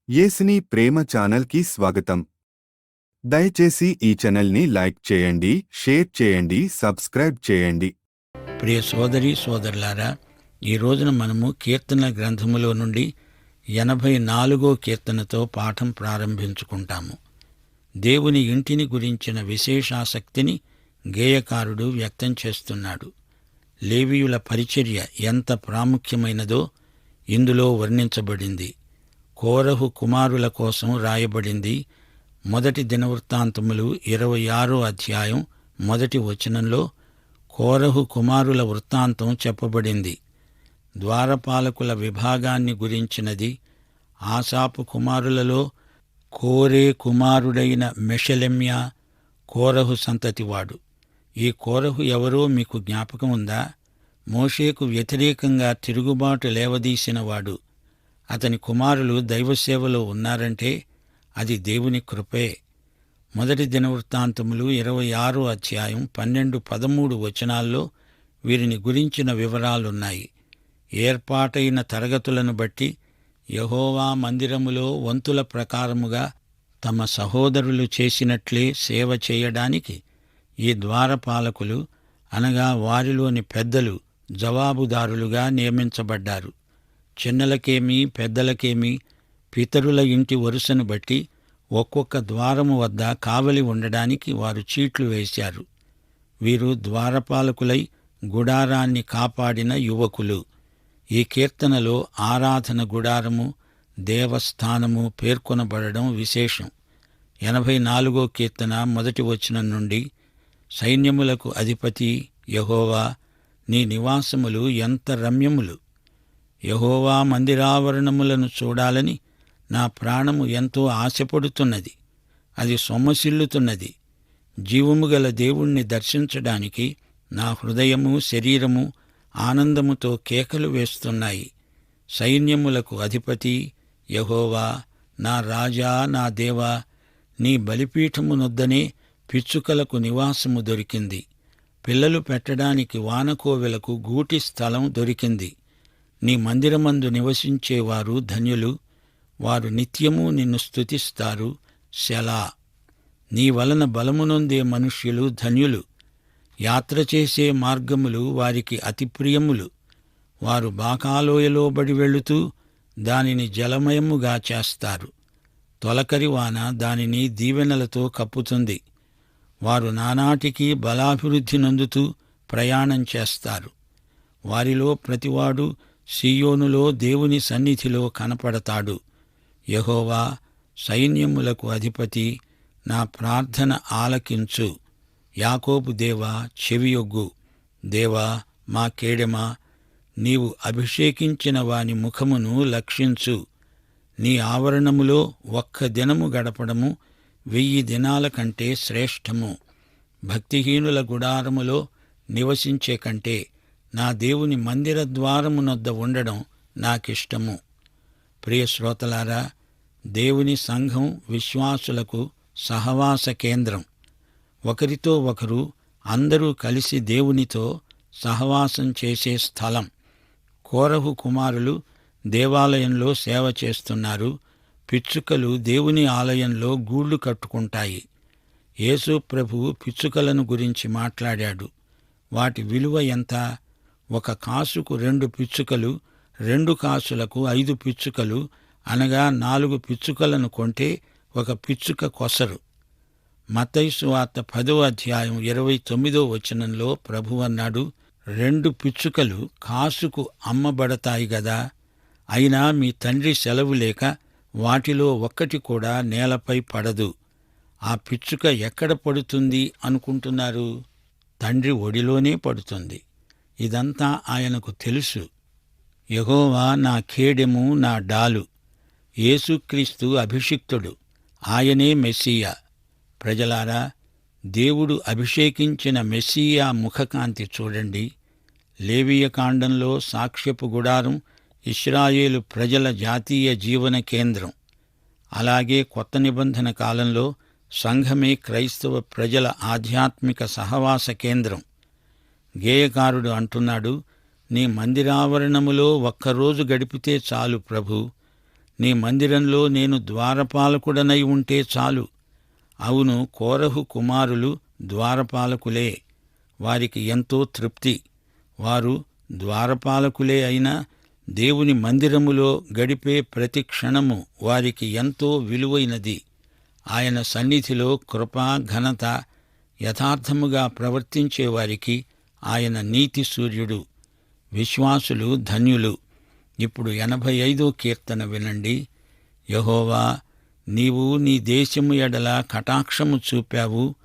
యేసుని ప్రేమ ఛానల్కి స్వాగతం. దయచేసి ఈ ఛానల్ని లైక్ చేయండి, షేర్ చేయండి, సబ్స్క్రైబ్ చేయండి. ప్రియ సోదరి సోదరులారా, ఈ రోజున మనము కీర్తనల గ్రంథములో నుండి 84వ కీర్తనతో పాఠం ప్రారంభించుకుంటాము. దేవుని ఇంటిని గురించిన విశేషాసక్తిని గేయకారుడు వ్యక్తం చేస్తున్నాడు. లేవీయుల పరిచర్య ఎంత ప్రాముఖ్యమైనదో ఇందులో వర్ణించబడింది. కోరహు కుమారుల కోసం రాయబడింది. మొదటి దినవృత్తాంతములు 26వ అధ్యాయం మొదటి వచనంలో కోరహు కుమారుల వృత్తాంతం చెప్పబడింది. ద్వారపాలకుల విభాగాన్ని గురించినది. ఆసాపు కుమారులలో కోరే కుమారుడైన మెషలెమ్యా కోరహు సంతతివాడు. ఈ కోరహు ఎవరో మీకు జ్ఞాపకం ఉందా? మోషేకు వ్యతిరేకంగా తిరుగుబాటు లేవదీసినవాడు. అతని కుమారులు దైవసేవలో ఉన్నారంటే అది దేవుని కృపే. మొదటి దినవృత్తాంతములు 26వ అధ్యాయం 12-13 వచనాల్లో వీరిని గురించిన వివరాలున్నాయి. ఏర్పాటైన తరగతులను బట్టి యెహోవా మందిరములో వంతుల ప్రకారముగా తమ సహోదరులు చేసినట్లే సేవ చేయడానికి ఈ ద్వారపాలకులు అనగా వారిలోని పెద్దలు జవాబుదారులుగా నియమించబడ్డారు. చిన్నలకేమీ పెద్దలకేమీ పితరుల ఇంటి వరుసను బట్టి ఒక్కొక్క ద్వారము వద్ద కావలి ఉండడానికి వారు చీట్లు వేశారు. వీరు ద్వారపాలకులై గుడారాన్ని కాపాడిన యువకులు. ఈ కీర్తనలో ఆరాధన గుడారము, దేవస్థానము పేర్కొనబడడం విశేషం. 84వ కీర్తన మొదటి వచనం నుండి సైన్యములకు అధిపతి యెహోవా, నీ నివాసములు ఎంత రమ్యములు! యెహోవా మందిరావరణములను చూడాలని నా ప్రాణము ఎంతో ఆశపడుతున్నది. అది సొమ్మసిల్లుతున్నది. జీవము గల దేవుణ్ణి దర్శించడానికి నా హృదయము శరీరము ఆనందముతో కేకలు వేస్తున్నాయి. సైన్యములకు అధిపతి యెహోవా, నా రాజా, నా దేవా, నీ బలిపీఠమునొద్దనే పిచ్చుకలకు నివాసము దొరికింది. పిల్లలు పెట్టడానికి వానకోవెలకు గూటి స్థలం దొరికింది. నీ మందిరమందు నివసించేవారు ధన్యులు. వారు నిత్యము నిన్ను స్తుతిస్తారు. సెలా. నీ వలన బలమునొందే మనుష్యులు ధన్యులు. యాత్ర చేసే మార్గములు వారికి అతి ప్రియములు. వారు బాకాలోయలో బడి వెళుతూ దానిని జలమయముగా చేస్తారు. తొలకరి వాన దానిని దీవెనలతో కప్పుతుంది. వారు నానాటికి బలాభివృద్ధి నొందుతూ ప్రయాణం చేస్తారు. వారిలో ప్రతివాడు సీయోనులో దేవుని సన్నిధిలో కనపడతాడు. యెహోవా, సైన్యములకు అధిపతి, నా ప్రార్థన ఆలకించు. యాకోబు దేవా, చెవియొగ్గు. దేవా, మా కేడెమా, నీవు అభిషేకించిన వాని ముఖమును లక్షించు. నీ ఆవరణములో ఒక్క దినము గడపడము 1000 దినాల కంటే శ్రేష్టము. భక్తిహీనుల గుడారములో నివసించే కంటే నా దేవుని మందిర ద్వారమునొద్ద ఉండడం నాకిష్టము. ప్రియ శ్రోతలారా, దేవుని సంఘం విశ్వాసులకు సహవాస కేంద్రం. ఒకరితో ఒకరు అందరూ కలిసి దేవునితో సహవాసం చేసే స్థలం. కోరహు కుమారులు దేవాలయంలో సేవ చేస్తున్నారు. పిచ్చుకలు దేవుని ఆలయంలో గూళ్ళు కట్టుకుంటాయి. యేసు ప్రభువు పిచ్చుకలను గురించి మాట్లాడాడు. వాటి విలువ ఎంత? 1 కాసుకు 2 పిచ్చుకలు, 2 కాసులకు 5 పిచ్చుకలు, అనగా 4 పిచ్చుకలను కొంటే 1 పిచ్చుక కొసరు. మత్తయి సువార్త 10వ అధ్యాయం 29వ వచనంలో ప్రభువన్నాడు, 2 పిచ్చుకలు కాసుకు అమ్మబడతాయి గదా, అయినా మీ తండ్రి సెలవు లేక వాటిలో ఒక్కటి కూడా నేలపై పడదు. ఆ పిచ్చుక ఎక్కడ పడుతుంది అనుకుంటున్నారు? తండ్రి ఒడిలోనే పడుతుంది. ఇదంతా ఆయనకు తెలుసు. యెహోవా నా ఖేడెము, నా డాలు. యేసుక్రీస్తు అభిషిక్తుడు. ఆయనే మెస్సీయా. ప్రజలారా, దేవుడు అభిషేకించిన మెస్సీయా ముఖకాంతి చూడండి. లేవీయ కాండంలో సాక్ష్యపు గుడారం ఇశ్రాయేలు ప్రజల జాతీయ జీవన కేంద్రం. అలాగే కొత్త నిబంధన కాలంలో సంఘమే క్రైస్తవ ప్రజల ఆధ్యాత్మిక సహవాస కేంద్రం. గేయకారుడు అంటున్నాడు, నీ మందిరావరణములో ఒక్కరోజు గడిపితే చాలు ప్రభూ. నీ మందిరంలో నేను ద్వారపాలకుడనై ఉంటే చాలు. అవును, కోరహు కుమారులు ద్వారపాలకులే. వారికి ఎంతో తృప్తి. వారు ద్వారపాలకులే అయినా దేవుని మందిరములో గడిపే ప్రతి క్షణము వారికి ఎంతో విలువైనది. ఆయన సన్నిధిలో కృపా ఘనత, యథార్థముగా ప్రవర్తించేవారికి ఆయన నీతి సూర్యుడు. విశ్వాసులు ధన్యులు. ఇప్పుడు 85వ కీర్తన వినండి. యెహోవా, నీవు నీ దేశము ఎడల కటాక్షము చూపావు.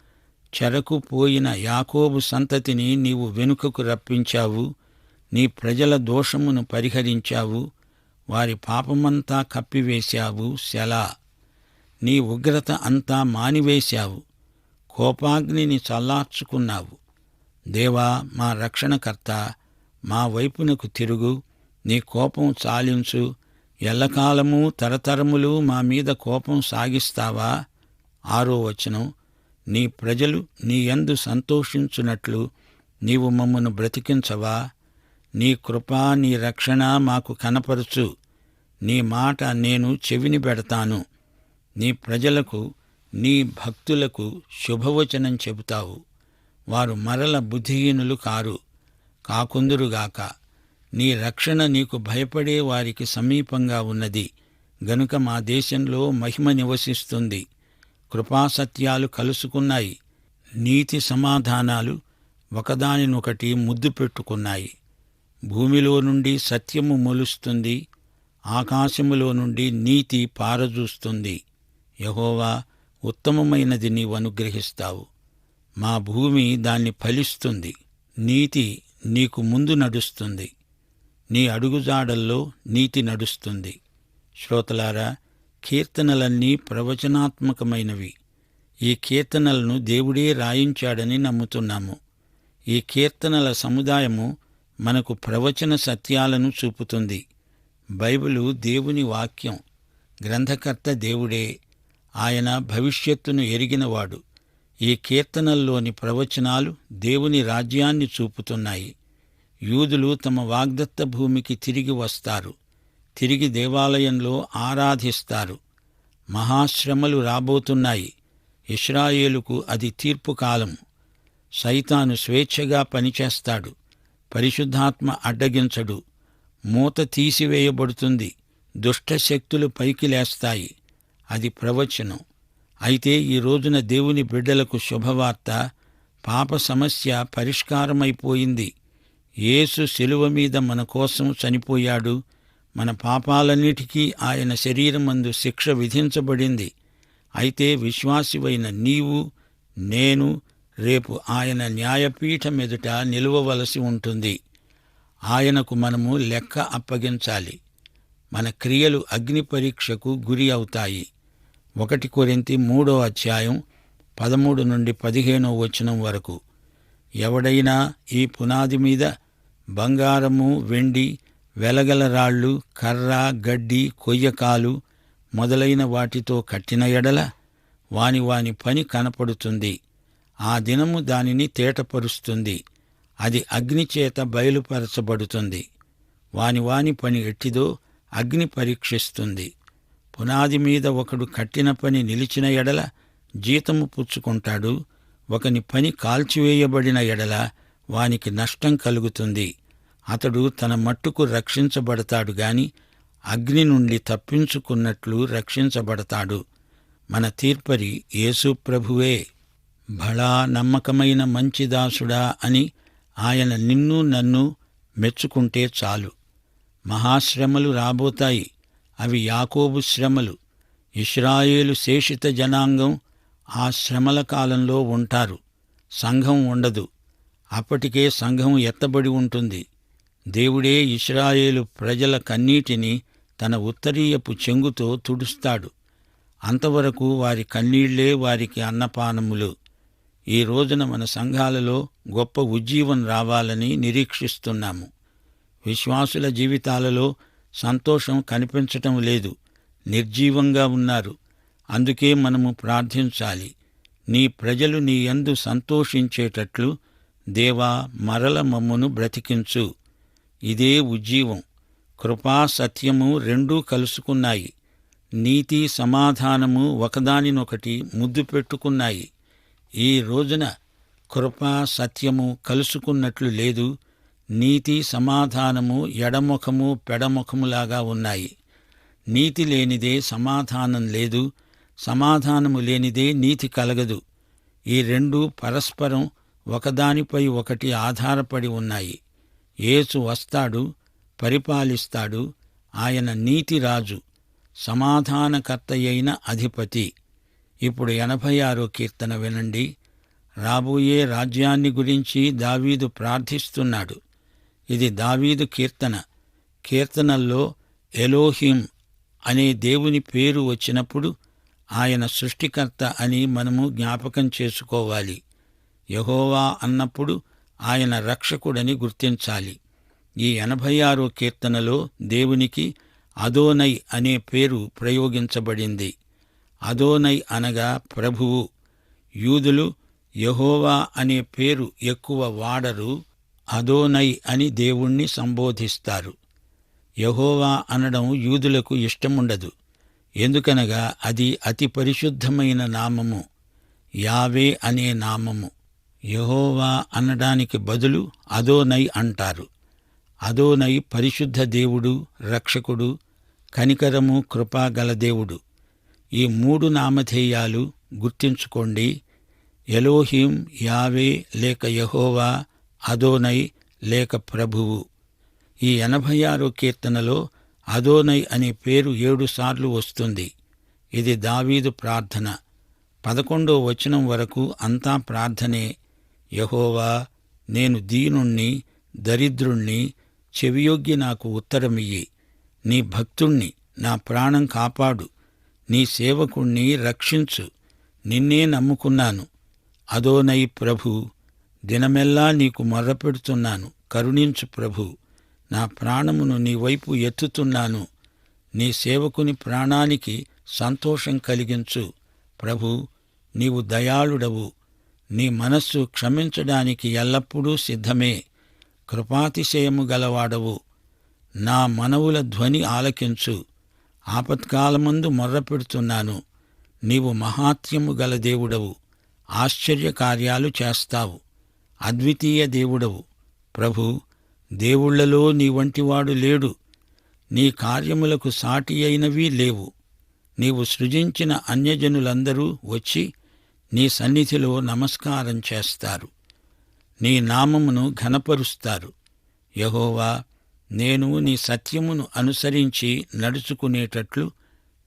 చెరకు పోయిన యాకోబు సంతతిని నీవు వెనుకకు రప్పించావు. నీ ప్రజల దోషమును పరిహరించావు. వారి పాపమంతా కప్పివేశావు. సెలా. నీ ఉగ్రత అంతా మానివేశావు. కోపాగ్నిని చల్లార్చుకున్నావు. దేవా, మా రక్షణకర్త, మా వైపునకు తిరుగు. నీ కోపం చాలించు. ఎల్లకాలము తరతరములు మా మీద కోపం సాగిస్తావా? 6వ వచనం. నీ ప్రజలు నీ యందు సంతోషించున్నట్లు నీవు మమ్మను బ్రతికించవా? నీ కృప, నీ రక్షణ మాకు కనపరచు. నీ మాట నేను చెవిని పెడతాను. నీ ప్రజలకు, నీ భక్తులకు శుభవచనం చెబుతావు. వారు మరల బుద్ధిహీనులు కాకుందురుగాక. నీ రక్షణ నీకు భయపడే వారికి సమీపంగా ఉన్నది గనుక మా దేశంలో మహిమ నివసిస్తుంది. కృపాసత్యాలు కలుసుకున్నాయి. నీతి సమాధానాలు ఒకదానినొకటి ముద్దు పెట్టుకున్నాయి. భూమిలో నుండి సత్యము మొలుస్తుంది. ఆకాశములో నుండి నీతి పారజూస్తుంది. యెహోవా, ఉత్తమమైనది నీవు అనుగ్రహిస్తావు. మా భూమి దాన్ని ఫలిస్తుంది. నీతి నీకు ముందు నడుస్తుంది. నీ అడుగుజాడల్లో నీతి నడుస్తుంది. శ్రోతలారా, కీర్తనలన్నీ ప్రవచనాత్మకమైనవి. ఈ కీర్తనలను దేవుడే రాయించాడని నమ్ముతున్నాము. ఈ కీర్తనల సముదాయము మనకు ప్రవచన సత్యాలను చూపుతుంది. బైబిలు దేవుని వాక్యం. గ్రంథకర్త దేవుడే. ఆయన భవిష్యత్తును ఎరిగినవాడు. ఈ కీర్తనల్లోని ప్రవచనాలు దేవుని రాజ్యాన్ని చూపుతున్నాయి. యూదులు తమ వాగ్దత్త భూమికి తిరిగి వస్తారు. తిరిగి దేవాలయంలో ఆరాధిస్తారు. మహాశ్రమలు రాబోతున్నాయి. ఇశ్రాయేలుకు అది తీర్పుకాలం. సైతాను స్వేచ్ఛగా పనిచేస్తాడు. పరిశుద్ధాత్మ అడ్డగించడు. మూత తీసివేయబడుతుంది. దుష్టశక్తులు పైకి లేస్తాయి. అది ప్రవచనం. అయితే ఈ రోజున దేవుని బిడ్డలకు శుభవార్త. పాప సమస్య పరిష్కారమైపోయింది. యేసు శిలువ మీద మన కోసం చనిపోయాడు. మన పాపాలన్నిటికీ ఆయన శరీరమందు శిక్ష విధించబడింది. అయితే విశ్వాసివైన నీవు, నేను రేపు ఆయన న్యాయపీఠం ఎదుట నిలువవలసి ఉంటుంది. ఆయనకు మనము లెక్క అప్పగించాలి. మన క్రియలు అగ్ని పరీక్షకు గురి అవుతాయి. 1 కొరింథీ 3:13-15 వరకు. ఎవడైనా ఈ పునాది మీద బంగారము, వెండి, వెలగల రాళ్ళు, కర్ర, గడ్డి, కొయ్యకాలు మొదలైన వాటితో కట్టిన ఎడల వాని పని కనపడుతుంది. ఆ దినము దానిని తేటపరుస్తుంది. అది అగ్నిచేత బయలుపరచబడుతుంది. వాని పని ఎట్టిదో అగ్ని పరీక్షిస్తుంది. పునాది మీద ఒకడు కట్టిన పని నిలిచిన ఎడల జీతము పుచ్చుకుంటాడు. ఒకని పని కాల్చివేయబడిన ఎడల వానికి నష్టం కలుగుతుంది. అతడు తన మట్టుకు రక్షించబడతాడు గాని అగ్ని నుండి తప్పించుకున్నట్లు రక్షించబడతాడు. మన తీర్పరి యేసు ప్రభువే. భళా నమ్మకమైన మంచి దాసుడా అని ఆయన నిన్ను నన్ను మెచ్చుకుంటే చాలు. మహాశ్రమలు రాబోతాయి. అవి యాకోబు శ్రమలు. ఇశ్రాయేలు శేషిత జనాంగం ఆ శ్రమల కాలంలో ఉంటారు. సంఘం ఉండదు. అప్పటికే సంఘం ఎత్తబడి ఉంటుంది. దేవుడే ఇశ్రాయేలు ప్రజల కన్నీటిని తన ఉత్తరీయపు చెంగుతో తుడుస్తాడు. అంతవరకు వారి కన్నీళ్లే వారికి అన్నపానములు. ఈ రోజున మన సంఘాలలో గొప్ప ఉజ్జీవం రావాలని నిరీక్షిస్తున్నాము. విశ్వాసుల జీవితాలలో సంతోషం కనిపించటం లేదు. నిర్జీవంగా ఉన్నారు. అందుకే మనము ప్రార్థించాలి. నీ ప్రజలు నీ యందు సంతోషించేటట్లు దేవా, మరల మమ్మును బ్రతికించు. ఇదే ఉజ్జీవం. కృపా సత్యము రెండూ కలుసుకున్నాయి. నీతి సమాధానము ఒకదానినొకటి ముద్దు పెట్టుకున్నాయి. ఈ రోజున కృప సత్యము కలుసుకున్నట్లు లేదు. నీతి సమాధానము ఎడముఖము పెడముఖములాగా ఉన్నాయి. నీతి లేనిదే సమాధానం లేదు, సమాధానము లేనిదే నీతి కలగదు. ఈ రెండూ పరస్పరం ఒకదానిపై ఒకటి ఆధారపడి ఉన్నాయి. యేసు వస్తాడు, పరిపాలిస్తాడు. ఆయన నీతిరాజు, సమాధానకర్తయైన అధిపతి. ఇప్పుడు 86వ కీర్తన వినండి. రాబోయే రాజ్యాన్ని గురించి దావీదు ప్రార్థిస్తున్నాడు. ఇది దావీదు కీర్తన. కీర్తనల్లో ఎలోహిం అనే దేవుని పేరు వచ్చినప్పుడు ఆయన సృష్టికర్త అని మనము జ్ఞాపకం చేసుకోవాలి. యెహోవా అన్నప్పుడు ఆయన రక్షకుడని గుర్తించాలి. ఈ 86వ కీర్తనలో దేవునికి అదోనై అనే పేరు ప్రయోగించబడింది. అదోనై అనగా ప్రభువు. యూదులు యెహోవా అనే పేరు ఎక్కువ వాడరు, అదోనై అని దేవుణ్ణి సంబోధిస్తారు. యెహోవా అనడం యూదులకు ఇష్టముండదు. ఎందుకనగా అది అతి పరిశుద్ధమైన నామము, యావే అనే నామము. యెహోవా అనడానికి బదులు అదోనై అంటారు. అదోనై పరిశుద్ధ దేవుడు, రక్షకుడు, కనికరము, కృపా గల దేవుడు. ఈ 3 నామధేయాలు గుర్తించుకోండి. ఎలోహిం, యావే లేక యెహోవా, అదోనై లేక ప్రభువు. ఈ 86వ కీర్తనలో అదోనై అనే పేరు 7 సార్లు వస్తుంది. ఇది దావీదు ప్రార్థన. 11వ వచనం వరకు అంతా ప్రార్థనే. యెహోవా, నేను దీనుణ్ణి, దరిద్రుణ్ణి, చెవియొగ్గి నాకు ఉత్తరమియ్యి. నీ భక్తుణ్ణి, నా ప్రాణం కాపాడు. నీ సేవకుణ్ణి రక్షించు. నిన్నే నమ్ముకున్నాను. అదోనై ప్రభూ, దినమెల్లా నీకు మొర్రపెడుతున్నాను. కరుణించు ప్రభూ. నా ప్రాణమును నీ వైపు ఎత్తుతున్నాను. నీ సేవకుని ప్రాణానికి సంతోషం కలిగించు. ప్రభూ, నీవు దయాళుడవు. నీ మనస్సు క్షమించడానికి ఎల్లప్పుడూ సిద్ధమే. కృపాతిశయము గలవాడవు. నా మనవుల ధ్వని ఆలకించు. ఆపత్కాలమందు మొర్రపెడుతున్నాను. నీవు మహాత్మ్యము గల దేవుడవు. ఆశ్చర్యకార్యాలు చేస్తావు. అద్వితీయ దేవుడవు. ప్రభూ, దేవుళ్లలో నీ వంటివాడు లేడు. నీ కార్యములకు సాటి అయినవి లేవు. నీవు సృజించిన అన్యజనులందరూ వచ్చి నీ సన్నిధిలో నమస్కారం చేస్తారు. నీ నామమును ఘనపరుస్తారు. యెహోవా, నేను నీ సత్యమును అనుసరించి నడుచుకునేటట్లు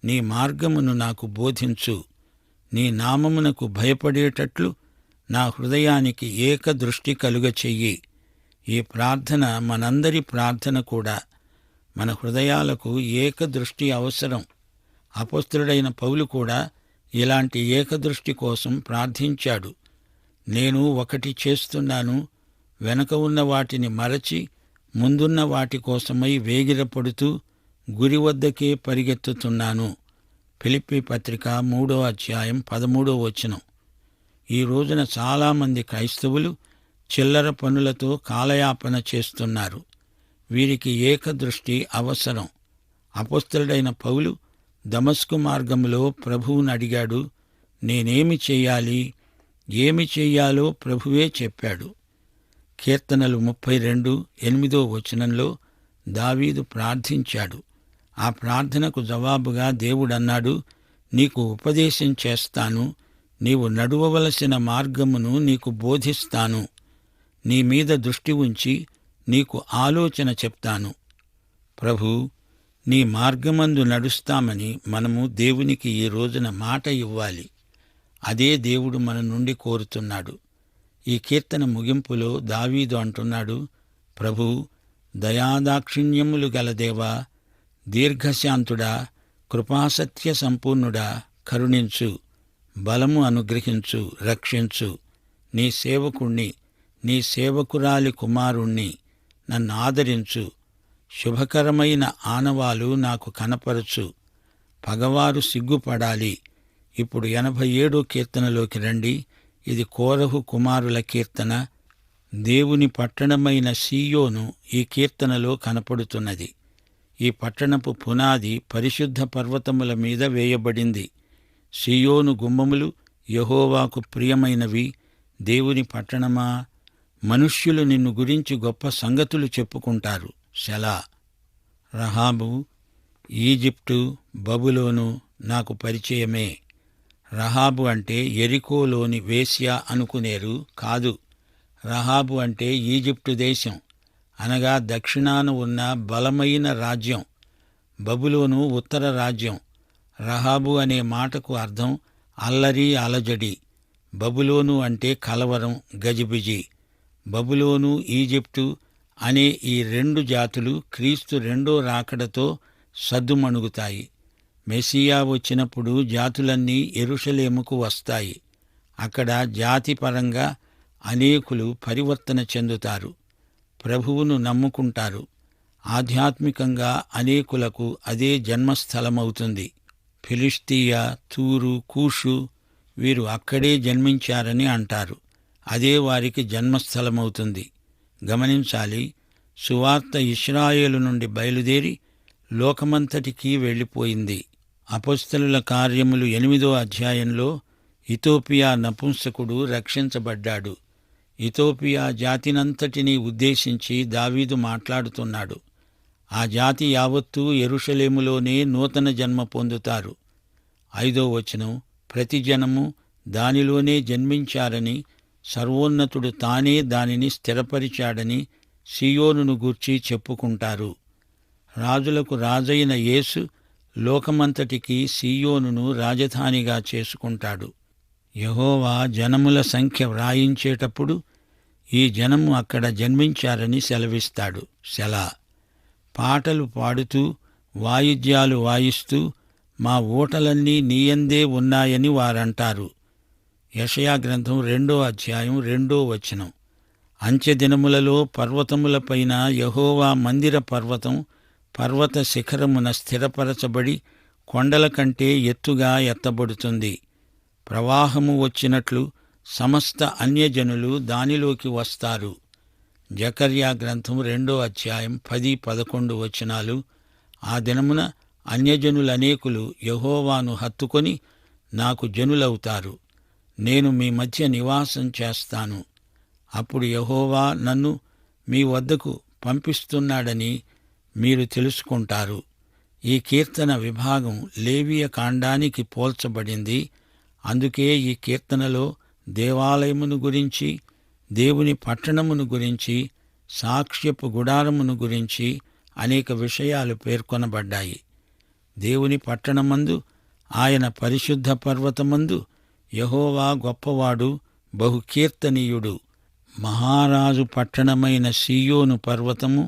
నీ మార్గమును నాకు బోధించు. నీ నామమునకు భయపడేటట్లు నా హృదయానికి ఏకదృష్టి కలుగచెయ్యి. ఈ ప్రార్థన మనందరి ప్రార్థన కూడా. మన హృదయాలకు ఏకదృష్టి అవసరం. అపొస్తలుడైన పౌలు కూడా ఇలాంటి ఏకదృష్టి కోసం ప్రార్థించాడు. నేను ఒకటి చేస్తున్నాను, వెనక ఉన్న వాటిని మరచి ముందున్న వాటి కోసమై వేగిరపడుతూ గురి వద్దకే పరిగెత్తుతున్నాను. ఫిలిప్పీ పత్రిక 3వ అధ్యాయం 13వ వచనం. ఈ రోజున చాలామంది క్రైస్తవులు చిల్లర పనులతో కాలయాపన చేస్తున్నారు. వీరికి ఏకదృష్టి అవసరం. అపొస్తలుడైన పౌలు దమస్కు మార్గంలో ప్రభువును అడిగాడు. నేనేమి చెయ్యాలి? ఏమి చెయ్యాలో ప్రభువే చెప్పాడు. కీర్తనలు 32:8వ వచనంలో దావీదు ప్రార్థించాడు. ఆ ప్రార్థనకు జవాబుగా దేవుడన్నాడు, నీకు ఉపదేశం చేస్తాను, నీవు నడువవలసిన మార్గమును నీకు బోధిస్తాను. నీ మీద దృష్టి ఉంచి నీకు ఆలోచన చెప్తాను. ప్రభూ, నీ మార్గమందు నడుస్తామని మనము దేవునికి ఈ రోజున మాట ఇవ్వాలి. అదే దేవుడు మన నుండి కోరుతున్నాడు. ఈ కీర్తన ముగింపులో దావీదు అంటున్నాడు, ప్రభూ, దయాదాక్షిణ్యములు గల దేవా, దీర్ఘశాంతుడా, కృపాసత్య సంపూర్ణుడా, కరుణించు, బలము అనుగ్రహించు, రక్షించు. నీ సేవకుణ్ణి, నీ సేవకురాలి కుమారుణ్ణి నన్ను ఆదరించు. శుభకరమైన ఆనవాలు నాకు కనపరచు. పగవారు సిగ్గుపడాలి. ఇప్పుడు 87వ కీర్తనలోకి రండి. ఇది కోరహు కుమారుల కీర్తన. దేవుని పట్టణమైన సీయోను ఈ కీర్తనలో కనపడుతున్నది. ఈ పట్టణపు పునాది పరిశుద్ధ పర్వతముల మీద వేయబడింది. సీయోను గుమ్మములు యెహోవాకు ప్రియమైనవి. దేవుని పట్టణమా, మనుష్యులు నిన్ను గురించి గొప్ప సంగతులు చెప్పుకుంటారు. సెలా. రహాబు, ఈజిప్టు, బబులోను నాకు పరిచయమే. రహాబు అంటే యెరికోలోని వేశ్య అనుకునేరు. కాదు, రహాబు అంటే ఈజిప్టు దేశం, అనగా దక్షిణాన ఉన్న బలమైన రాజ్యం. బబులోను ఉత్తర రాజ్యం. రహాబు అనే మాటకు అర్థం అల్లరి, అలజడి. బబులోను అంటే కలవరం, గజిబిజి. బబులోను, ఈజిప్టు అనే ఈ రెండు జాతులు క్రీస్తు రెండో రాకడతో సద్దుమణుగుతాయి. మెస్సియా వచ్చినప్పుడు జాతులన్నీ యెరూషలేముకు వస్తాయి. అక్కడ జాతిపరంగా అనేకులు పరివర్తన చెందుతారు, ప్రభువును నమ్ముకుంటారు. ఆధ్యాత్మికంగా అనేకులకు అదే జన్మస్థలమవుతుంది. ఫిలిష్తీయ, తూరు, కూషు వీరు అక్కడే జన్మించారని అంటారు. అదే వారికి జన్మస్థలమవుతుంది. గమనించాలి, సువార్త ఇశ్రాయేలు నుండి బయలుదేరి లోకమంతటికీ వెళ్ళిపోయింది. అపొస్తలుల కార్యములు 8వ అధ్యాయంలో ఇథోపియా నపుంసకుడు రక్షించబడ్డాడు. ఇథోపియా జాతినంతటినీ ఉద్దేశించి దావీదు మాట్లాడుతున్నాడు. ఆ జాతి యావత్తూ యెరూషలేములోనే నూతన జన్మ పొందుతారు. 5వ వచనం, ప్రతి జనము దానిలోనే జన్మించారని, సర్వోన్నతుడు తానే దానిని స్థిరపరిచాడని సీయోనును గూర్చి చెప్పుకుంటారు. రాజులకు రాజైన యేసు లోకమంతటికీ సీయోనును రాజధానిగా చేసుకుంటాడు. యెహోవా జనముల సంఖ్య వ్రాయించేటప్పుడు ఈ జనము అక్కడ జన్మించారని సెలవిస్తాడు. సెలా. పాటలు పాడుతూ, వాయిద్యాలు వాయిస్తూ, మా ఊటలన్నీ నీయందే ఉన్నాయని వారంటారు. యెషయా గ్రంథం 2వ అధ్యాయం 2వ వచనం. అంత్యదినములలో పర్వతములపైన యెహోవా మందిర పర్వతం పర్వత శిఖరమున స్థిరపరచబడి కొండల కంటే ఎత్తుగా ఎత్తబడుతుంది. ప్రవాహము వచ్చినట్లు సమస్త అన్యజనులు దానిలోకి వస్తారు. జకర్యా గ్రంథం 2వ అధ్యాయం 10-11 వచనాలు. ఆ దినమున అన్యజనులనేకులు యెహోవాను హత్తుకొని నాకు జనులవుతారు. నేను మీ మధ్య నివాసం చేస్తాను. అప్పుడు యెహోవా నన్ను మీ వద్దకు పంపిస్తున్నాడని మీరు తెలుసుకుంటారు. ఈ కీర్తన విభాగం లేవీయ కాండానికి పోల్చబడింది. అందుకే ఈ కీర్తనలో దేవాలయమును గురించి, దేవుని పట్టణమును గురించి, సాక్ష్యపు గుడారమును గురించి అనేక విషయాలు పేర్కొనబడ్డాయి. దేవుని పట్టణమందు, ఆయన పరిశుద్ధ పర్వతమందు యెహోవా గొప్పవాడు, బహుకీర్తనీయుడు. మహారాజు పట్టణమైన సీయోను పర్వతము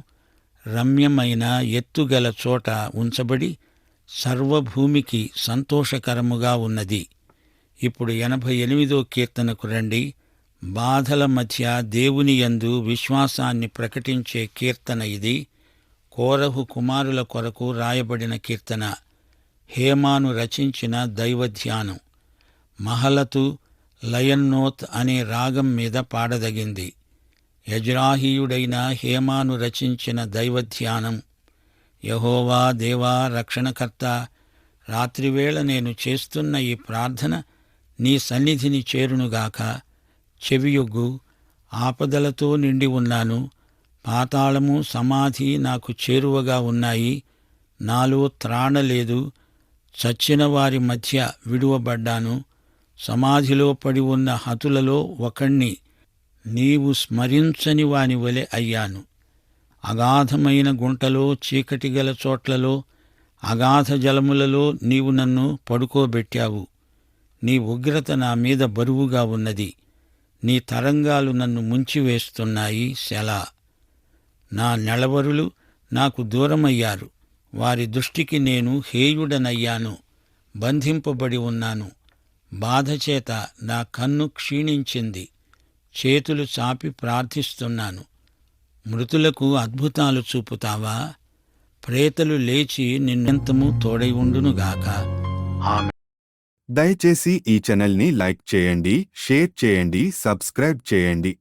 రమ్యమైన ఎత్తుగల చోట ఉంచబడి సర్వభూమికి సంతోషకరముగా ఉన్నది. ఇప్పుడు 88వ కీర్తనకు రండి. బాధల మధ్య దేవుని యందు విశ్వాసాన్ని ప్రకటించే కీర్తన ఇది. కోరహు కుమారుల కొరకు రాయబడిన కీర్తన. హేమాను రచించిన దైవధ్యానం. మహలతు లయన్నోత్ అనే రాగం మీద పాడదగింది. యజ్రాహీయుడైన హేమాను రచించిన దైవధ్యానం. యెహోవా దేవా రక్షణకర్త, రాత్రివేళ నేను చేస్తున్న ఈ ప్రార్థన నీ సన్నిధిని చేరునుగాక. చెవియొగ్గు, ఆపదలతో నిండి ఉన్నాను. పాతాళము, సమాధి నాకు చేరువగా ఉన్నాయి. నాలో త్రాణలేదు. చచ్చిన వారి మధ్య విడువబడ్డాను. సమాధిలో పడి ఉన్న హతులలో ఒకణ్ణి, నీవు స్మరించని వాని వలె అయ్యాను. అగాధమైన గుంటలో, చీకటిగల చోట్లలో, అగాధ జలములలో నీవు నన్ను పడుకోబెట్టావు. నీ ఉగ్రత నా మీద బరువుగా ఉన్నది. నీ తరంగాలు నన్ను ముంచివేస్తున్నాయి. సెలా. నా నెలవరులు నాకు దూరమయ్యారు. వారి దృష్టికి నేను హేయుడనయ్యాను. బంధింపబడి ఉన్నాను. బాధచేత నా కన్ను క్షీణించింది. చేతులు చాపి ప్రార్థిస్తున్నాను. మృతులకు అద్భుతాలు చూపుతావా? ప్రేతలు లేచి నిన్నెంతము తోడై ఉండునుగాక. ఆమె. దయచేసి ఈ ఛానల్ని లైక్ చేయండి, షేర్ చేయండి, సబ్స్క్రైబ్ చేయండి.